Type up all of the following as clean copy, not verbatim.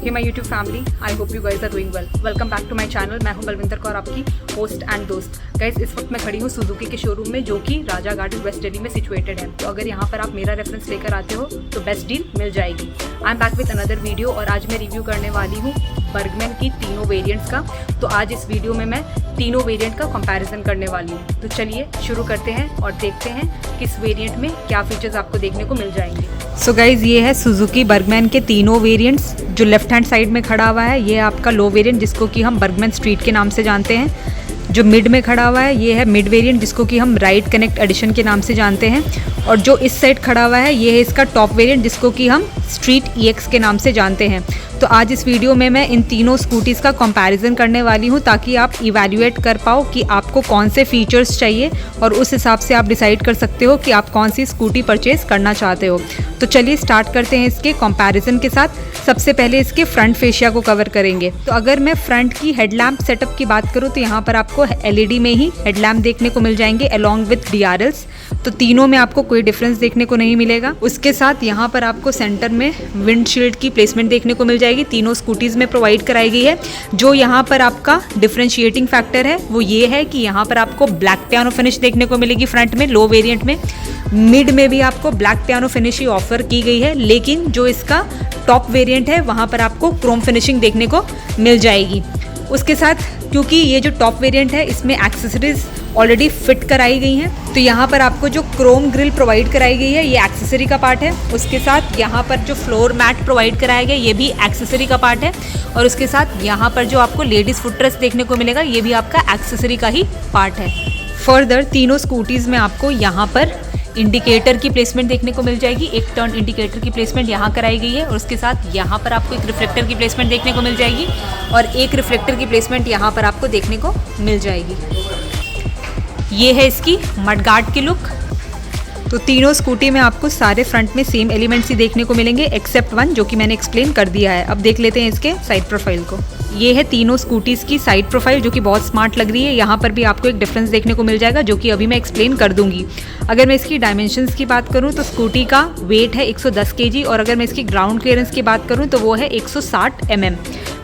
Hey my YouTube family, I hope you guys are doing well. Welcome back to my channel. मैं हूं बलविंदर कौर, आपकी host and दोस्त। Guys इस वक्त मैं खड़ी हूं सुजुकी के शोरूम में, जो कि राजा गार्डन वेस्ट दिल्ली में सिचुएटेड है। तो अगर यहां पर आप मेरा रेफरेंस लेकर आते हो तो बेस्ट डील मिल जाएगी। I am back with another video और आज मैं रिव्यू करने वाली हूँ बर्गमैन की तीनों वेरियंट्स का। तो आज इस वीडियो में मैं तीनों वेरिएंट का कंपैरिजन करने वाली हूँ। तो चलिए शुरू करते हैं और देखते हैं किस वेरिएंट में क्या फीचर्स आपको देखने को मिल जाएंगे। सो गाइज ये है सुजुकी बर्गमैन के तीनों वेरिएंट्स। जो लेफ्ट हैंड साइड में खड़ा हुआ है ये है आपका लो वेरिएंट, जिसको कि हम बर्गमैन स्ट्रीट के नाम से जानते हैं। जो मिड में खड़ा हुआ है ये है मिड वेरिएंट, जिसको कि हम राइड कनेक्ट एडिशन के नाम से जानते हैं। और जो इस साइड खड़ा हुआ है ये है इसका टॉप वेरिएंट, जिसको कि हम स्ट्रीट EX के नाम से जानते हैं। तो आज इस वीडियो में मैं इन तीनों स्कूटीज़ का कंपैरिजन करने वाली हूँ, ताकि आप इवैल्यूएट कर पाओ कि आपको कौन से फीचर्स चाहिए और उस हिसाब से आप डिसाइड कर सकते हो कि आप कौन सी स्कूटी परचेज करना चाहते हो। तो चलिए स्टार्ट करते हैं इसके कंपैरिजन के साथ। सबसे पहले इसके फ्रंट फेशिया को कवर करेंगे। तो अगर मैं फ्रंट की हेडलैम्प सेटअप की बात करूँ तो यहाँ पर आपको LED में ही हेडलैम्प देखने को मिल जाएंगे अलॉन्ग विथ DRLs। तो तीनों में आपको कोई डिफरेंस देखने को नहीं मिलेगा। उसके साथ यहाँ पर आपको सेंटर में विंडशील्ड की प्लेसमेंट देखने को मिल जाएगी, तीनों स्कूटीज़ में प्रोवाइड कराई गई है। जो यहाँ पर आपका डिफरेंशिएटिंग फैक्टर है वो ये है कि यहाँ पर आपको ब्लैक पियानो फिनिश देखने को मिलेगी फ्रंट में, लो वेरिएंट में। मिड में भी आपको ब्लैक पियानो फिनिश ही ऑफर की गई है, लेकिन जो इसका टॉप वेरिएंट है वहाँ पर आपको क्रोम फिनिशिंग देखने को मिल जाएगी। उसके साथ क्योंकि ये जो टॉप वेरिएंट है इसमें एक्सेसरीज ऑलरेडी फिट कराई गई हैं, तो यहाँ पर आपको जो क्रोम ग्रिल प्रोवाइड कराई गई है ये एक्सेसरी का पार्ट है। उसके साथ यहाँ पर जो फ्लोर मैट प्रोवाइड कराया गया ये भी एक्सेसरी का पार्ट है। और उसके साथ यहाँ पर जो आपको लेडीज़ फुटरेस देखने को मिलेगा ये भी आपका एक्सेसरी का ही पार्ट है। फर्दर तीनों स्कूटीज़ में आपको यहाँ पर इंडिकेटर की प्लेसमेंट देखने को मिल जाएगी। एक टर्न इंडिकेटर की प्लेसमेंट यहाँ कराई गई है और उसके साथ यहाँ पर आपको एक रिफ्लेक्टर की प्लेसमेंट देखने को मिल जाएगी और एक रिफ्लेक्टर की प्लेसमेंट यहाँ पर आपको देखने को मिल जाएगी। ये है इसकी मडगार्ड की लुक। तो तीनों स्कूटी में आपको सारे फ्रंट में सेम एलिमेंट्स ही देखने को मिलेंगे एक्सेप्ट वन, जो कि मैंने एक्सप्लेन कर दिया है। अब देख लेते हैं इसके साइड प्रोफाइल को। ये है तीनों स्कूटीज़ की साइड प्रोफाइल, जो कि बहुत स्मार्ट लग रही है। यहाँ पर भी आपको एक डिफरेंस देखने को मिल जाएगा, जो कि अभी मैं एक्सप्लेन कर दूंगी। अगर मैं इसकी डायमेंशंस की बात करूँ तो स्कूटी का वेट है 110 kg और अगर मैं इसकी ग्राउंड क्लियरेंस की बात करूँ तो वो है 160 mm।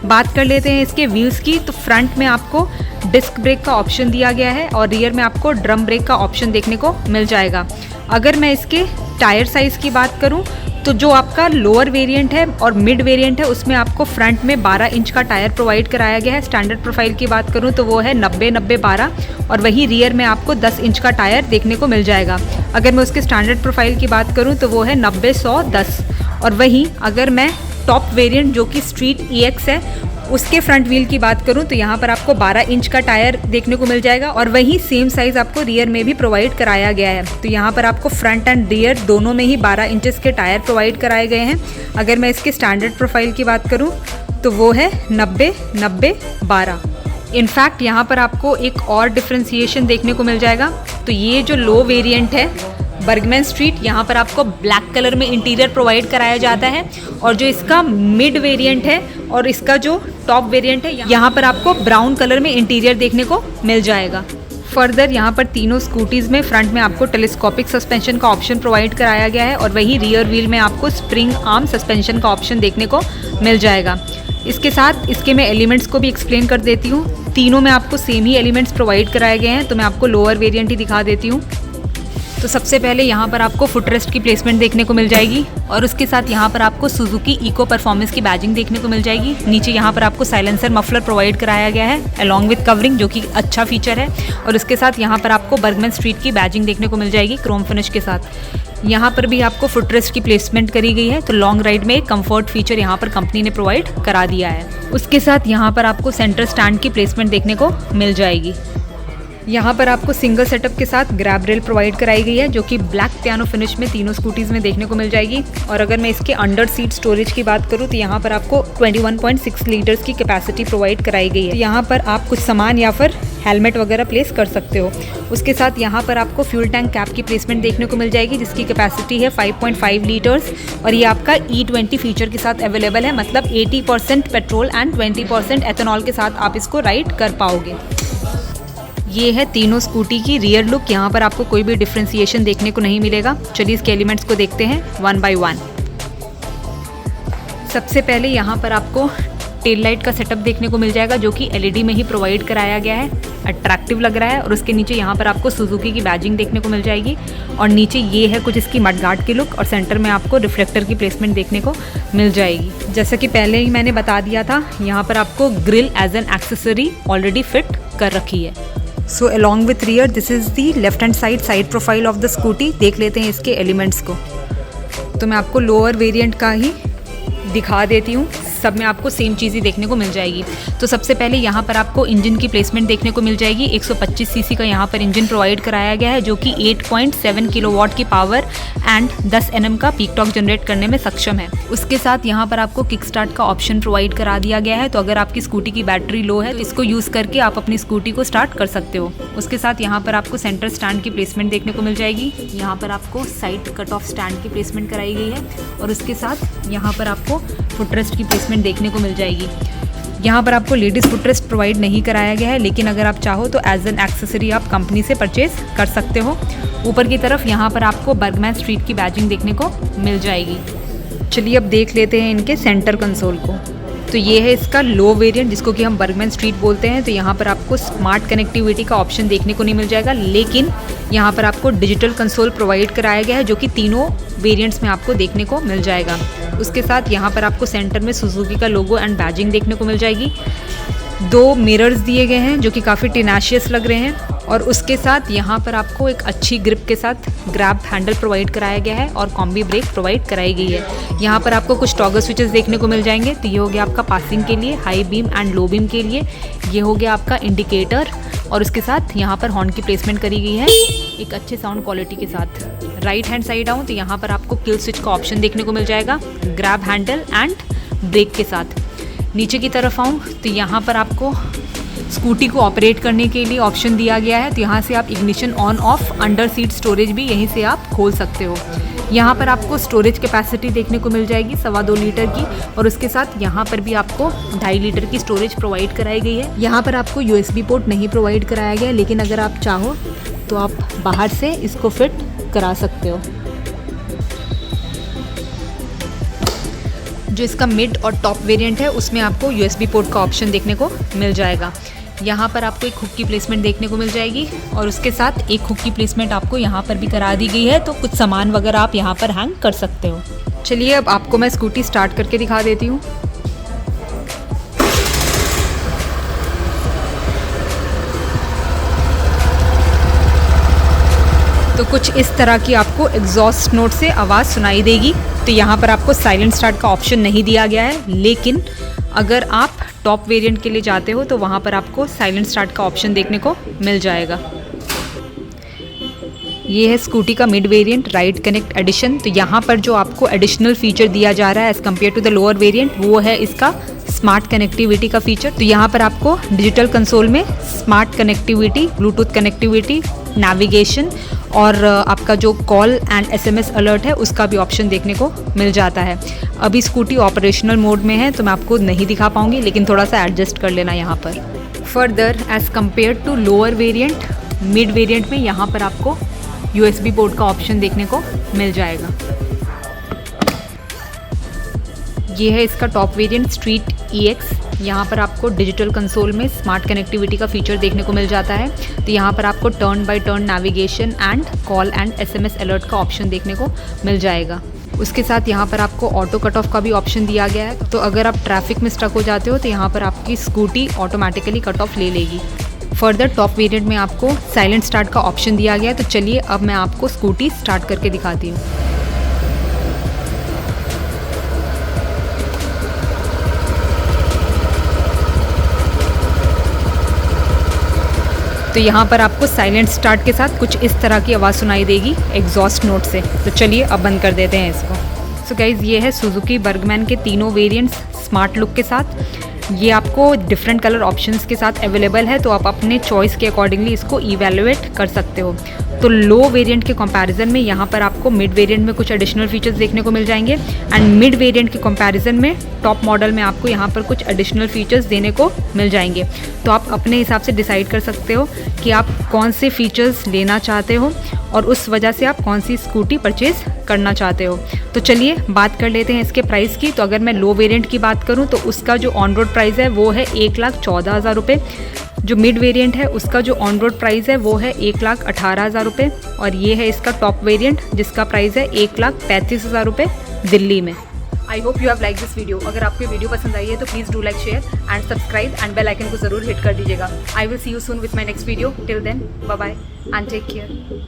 बात कर लेते हैं इसके व्हील्स की। तो फ्रंट में आपको डिस्क ब्रेक का ऑप्शन दिया गया है और रियर में आपको ड्रम ब्रेक का ऑप्शन देखने को मिल जाएगा। अगर मैं इसके टायर साइज़ की बात करूं तो जो आपका लोअर वेरिएंट है और मिड वेरिएंट है उसमें आपको फ्रंट में 12 इंच का टायर प्रोवाइड कराया गया है। स्टैंडर्ड प्रोफाइल की बात करूं तो वो है 90-90-12 और वही रियर में आपको 10 इंच का टायर देखने को मिल जाएगा। अगर मैं उसके स्टैंडर्ड प्रोफाइल की बात करूं तो वो है 90-100-10। और वहीं अगर मैं टॉप वेरिएंट जो कि स्ट्रीट EX है उसके फ्रंट व्हील की बात करूं तो यहाँ पर आपको 12 इंच का टायर देखने को मिल जाएगा और वही सेम साइज़ आपको रियर में भी प्रोवाइड कराया गया है। तो यहाँ पर आपको फ्रंट एंड रियर दोनों में ही 12 इंचेस के टायर प्रोवाइड कराए गए हैं। अगर मैं इसके स्टैंडर्ड प्रोफाइल की बात करूँ तो वो है 90-90-12। इनफैक्ट यहाँ पर आपको एक और डिफ्रेंसिएशन देखने को मिल जाएगा। तो ये जो लो वेरिएंट है बर्गमैन स्ट्रीट, यहाँ पर आपको ब्लैक कलर में इंटीरियर प्रोवाइड कराया जाता है और जो इसका मिड वेरिएंट है और इसका जो टॉप वेरिएंट है यहाँ पर आपको ब्राउन कलर में इंटीरियर देखने को मिल जाएगा। फर्दर यहाँ पर तीनों स्कूटीज़ में फ्रंट में आपको टेलीस्कोपिक सस्पेंशन का ऑप्शन प्रोवाइड कराया गया है और वही रियर व्हील में आपको स्प्रिंग आर्म सस्पेंशन का ऑप्शन देखने को मिल जाएगा। इसके साथ इसके मैं एलिमेंट्स को भी एक्सप्लेन कर देती हूँ। तीनों में आपको सेम ही एलिमेंट्स प्रोवाइड कराए गए हैं, तो मैं आपको लोअर वेरिएंट ही दिखा देती हूँ। तो सबसे पहले यहाँ पर आपको फुटरेस्ट की प्लेसमेंट देखने को मिल जाएगी और उसके साथ यहाँ पर आपको सुजुकी इको परफॉर्मेंस की बैजिंग देखने को मिल जाएगी। नीचे यहाँ पर आपको साइलेंसर मफलर प्रोवाइड कराया गया है अलॉन्ग विथ कवरिंग, जो कि अच्छा फीचर है। और उसके साथ यहाँ पर आपको बर्गमैन स्ट्रीट की बैजिंग देखने को मिल जाएगी क्रोम फिनिश के साथ। यहाँ पर भी आपको फुटरेस्ट की प्लेसमेंट करी गई है, तो लॉन्ग राइड में एक कंफर्ट फीचर यहाँ पर कंपनी ने प्रोवाइड करा दिया है। उसके साथ यहाँ पर आपको सेंटर स्टैंड की प्लेसमेंट देखने को मिल जाएगी। यहाँ पर आपको सिंगल सेटअप के साथ ग्रैब रेल प्रोवाइड कराई गई है, जो कि ब्लैक पियानो फिनिश में तीनों स्कूटीज़ में देखने को मिल जाएगी। और अगर मैं इसके अंडर सीट स्टोरेज की बात करूँ तो यहाँ पर आपको 21.6 लीटर्स की कैपेसिटी प्रोवाइड कराई गई है। यहाँ पर आप कुछ सामान या फिर हेलमेट वगैरह प्लेस कर सकते हो। उसके साथ यहाँ पर आपको फ्यूल टैंक कैप की प्लेसमेंट देखने को मिल जाएगी, जिसकी कैपेसिटी है 5.5 लीटर्स और ये आपका E20 फीचर के साथ अवेलेबल है। मतलब 80% पेट्रोल एंड 20% एथेनॉल के साथ आप इसको राइड कर पाओगे। ये है तीनों स्कूटी की रियर लुक। यहाँ पर आपको कोई भी डिफ्रेंसिएशन देखने को नहीं मिलेगा। चलिए इसके एलिमेंट्स को देखते हैं वन बाय वन। सबसे पहले यहाँ पर आपको टेल लाइट का सेटअप देखने को मिल जाएगा जो कि एलईडी में ही प्रोवाइड कराया गया है, अट्रैक्टिव लग रहा है। और उसके नीचे यहाँ पर आपको सुजुकी की बैजिंग देखने को मिल जाएगी और नीचे ये है कुछ इसकी मडगार्ड की लुक और सेंटर में आपको रिफ्लेक्टर की प्लेसमेंट देखने को मिल जाएगी। जैसा कि पहले ही मैंने बता दिया था, यहाँ पर आपको grill as an accessory already fit कर रखी है। So along with rear this is the left hand side profile of the Scooty. देख लेते हैं इसके एलिमेंट्स को। तो मैं आपको लोअर वेरिएंट का ही दिखा देती हूँ, सब में आपको सेम चीज़ ही देखने को मिल जाएगी। तो सबसे पहले यहाँ पर आपको इंजन की प्लेसमेंट देखने को मिल जाएगी। 125 सीसी का यहाँ पर इंजन प्रोवाइड कराया गया है जो कि 8.7 किलोवाट की पावर एंड 10 Nm का पीक टॉर्क जनरेट करने में सक्षम है। उसके साथ यहाँ पर आपको किक स्टार्ट का ऑप्शन प्रोवाइड करा दिया गया है। तो अगर आपकी स्कूटी की बैटरी लो है तो इसको यूज़ करके आप अपनी स्कूटी को स्टार्ट कर सकते हो। उसके साथ यहाँ पर आपको सेंटर स्टैंड की प्लेसमेंट देखने को मिल जाएगी। यहाँ पर आपको साइड कट ऑफ स्टैंड की प्लेसमेंट कराई गई है और उसके साथ यहाँ पर आपको फुटरेस्ट की प्लेसमेंट देखने को मिल जाएगी। यहाँ पर आपको लेडीज़ फुटरेस्ट प्रोवाइड नहीं कराया गया है, लेकिन अगर आप चाहो तो एज एन एक्सेसरी आप कंपनी से परचेज कर सकते हो। ऊपर की तरफ यहाँ पर आपको बर्गमैन स्ट्रीट की बैजिंग देखने को मिल जाएगी। चलिए अब देख लेते हैं इनके सेंटर कंसोल को। तो ये है इसका लो वेरिएंट जिसको कि हम बर्गमैन स्ट्रीट बोलते हैं। तो यहाँ पर आपको स्मार्ट कनेक्टिविटी का ऑप्शन देखने को नहीं मिल जाएगा, लेकिन यहाँ पर आपको डिजिटल कंसोल प्रोवाइड कराया गया है जो कि तीनों वेरिएंट्स में आपको देखने को मिल जाएगा। उसके साथ यहाँ पर आपको सेंटर में सुजुकी का लोगो एंड बैजिंग देखने को मिल जाएगी। 2 मिरर्स दिए गए हैं जो कि काफ़ी टेनाशियस लग रहे हैं और उसके साथ यहाँ पर आपको एक अच्छी ग्रिप के साथ ग्रैब हैंडल प्रोवाइड कराया गया है और कॉम्बी ब्रेक प्रोवाइड कराई गई है। यहाँ पर आपको कुछ टॉगल स्विचेस देखने को मिल जाएंगे। तो ये हो गया आपका पासिंग के लिए, high beam and low beam के लिए। ये हो गया आपका इंडिकेटर और उसके साथ यहाँ पर हॉर्न की प्लेसमेंट करी गई है एक अच्छे साउंड क्वालिटी के साथ। राइट हैंड साइड आऊँ तो यहाँ पर आपको किल स्विच का ऑप्शन देखने को मिल जाएगा ग्रैब हैंडल एंड ब्रेक के साथ। नीचे की तरफ आऊँ तो यहाँ पर आपको स्कूटी को ऑपरेट करने के लिए ऑप्शन दिया गया है। तो यहाँ से आप ignition on off, under seat storage भी यहीं से आप खोल सकते हो। यहाँ पर आपको स्टोरेज कैपेसिटी देखने को मिल जाएगी 2.25 लीटर की और उसके साथ यहाँ पर भी आपको 2.5 लीटर की स्टोरेज प्रोवाइड कराई गई है। यहाँ पर आपको USB पोर्ट नहीं प्रोवाइड कराया गया, लेकिन अगर आप चाहो तो आप बाहर से इसको फिट करा सकते हो। जो इसका मिड और टॉप वेरिएंट है उसमें आपको USB पोर्ट का ऑप्शन देखने को मिल जाएगा। यहाँ पर आपको एक हुक की प्लेसमेंट देखने को मिल जाएगी और उसके साथ एक हुक की प्लेसमेंट आपको यहाँ पर भी करा दी गई है। तो कुछ सामान वगैरह आप यहाँ पर हैंग कर सकते हो। चलिए अब आपको मैं स्कूटी स्टार्ट करके दिखा देती हूँ। तो कुछ इस तरह की आपको एग्जॉस्ट नोट से आवाज़ सुनाई देगी। तो यहाँ पर आपको साइलेंट स्टार्ट का ऑप्शन नहीं दिया गया है, लेकिन अगर आप टॉप वेरिएंट के लिए जाते हो तो वहाँ पर आपको साइलेंट स्टार्ट का ऑप्शन देखने को मिल जाएगा। ये है स्कूटी का mid variant ride connect edition. तो यहाँ पर जो आपको एडिशनल फीचर दिया जा रहा है as compare to the lower variant वो है इसका स्मार्ट कनेक्टिविटी का फीचर। तो यहाँ पर आपको डिजिटल कंसोल में smart connectivity, Bluetooth connectivity, navigation और आपका जो कॉल एंड SMS अलर्ट है उसका भी ऑप्शन देखने को मिल जाता है। अभी स्कूटी ऑपरेशनल मोड में है तो मैं आपको नहीं दिखा पाऊँगी, लेकिन थोड़ा सा एडजस्ट कर लेना यहाँ पर। Further as compare to lower variant, mid variant में यहाँ पर आपको USB पोर्ट का ऑप्शन देखने को मिल जाएगा। ये है इसका टॉप वेरिएंट स्ट्रीट EX। यहाँ पर आपको डिजिटल कंसोल में स्मार्ट कनेक्टिविटी का फीचर देखने को मिल जाता है। तो यहाँ पर आपको turn by turn navigation and call and SMS alert का ऑप्शन देखने को मिल जाएगा। उसके साथ यहाँ पर आपको ऑटो कट ऑफ का भी ऑप्शन दिया गया है। तो अगर आप ट्रैफिक में स्टक हो जाते हो तो यहाँ पर आपकी स्कूटी ऑटोमेटिकली कट ऑफ ले लेगी। फर्दर टॉप वेरिएंट में आपको साइलेंट स्टार्ट का ऑप्शन दिया गया है। तो चलिए अब मैं आपको स्कूटी स्टार्ट करके दिखाती हूँ। तो यहाँ पर आपको साइलेंट स्टार्ट के साथ कुछ इस तरह की आवाज़ सुनाई देगी एग्जॉस्ट नोट से। तो चलिए अब बंद कर देते हैं इसको। सो गाइज़ ये है सुजुकी बर्गमैन के तीनों वेरिएंट्स स्मार्ट लुक के साथ। ये आपको डिफरेंट कलर ऑप्शंस के साथ अवेलेबल है, तो आप अपने चॉइस के अकॉर्डिंगली इसको इवैल्यूएट कर सकते हो। तो लो वेरिएंट के कंपैरिजन में यहाँ पर आपको मिड वेरिएंट में कुछ एडिशनल फीचर्स देखने को मिल जाएंगे एंड मिड वेरिएंट के कंपैरिजन में टॉप मॉडल में आपको यहाँ पर कुछ एडिशनल फीचर्स देने को मिल जाएंगे। तो आप अपने हिसाब से डिसाइड कर सकते हो कि आप कौन से फीचर्स लेना चाहते हो और उस वजह से आप कौन सी स्कूटी परचेज़ करना चाहते हो। तो चलिए बात कर लेते हैं इसके प्राइस की। तो अगर मैं लो वेरिएंट की बात करूं तो उसका जो ऑन रोड प्राइस है वो है 1,14,000 रुपये। जो मिड वेरिएंट है उसका जो ऑन रोड प्राइस है वो है 1,18,000 रुपये। और ये है इसका टॉप वेरिएंट जिसका प्राइस है 1,35,000 रुपये दिल्ली में। I hope you have like this video. अगर आपको वीडियो पसंद आई है तो please do like, share and subscribe and bell icon को ज़रूर हिट कर दीजिएगा। I will see you soon with my next video. Till then bye bye and take care.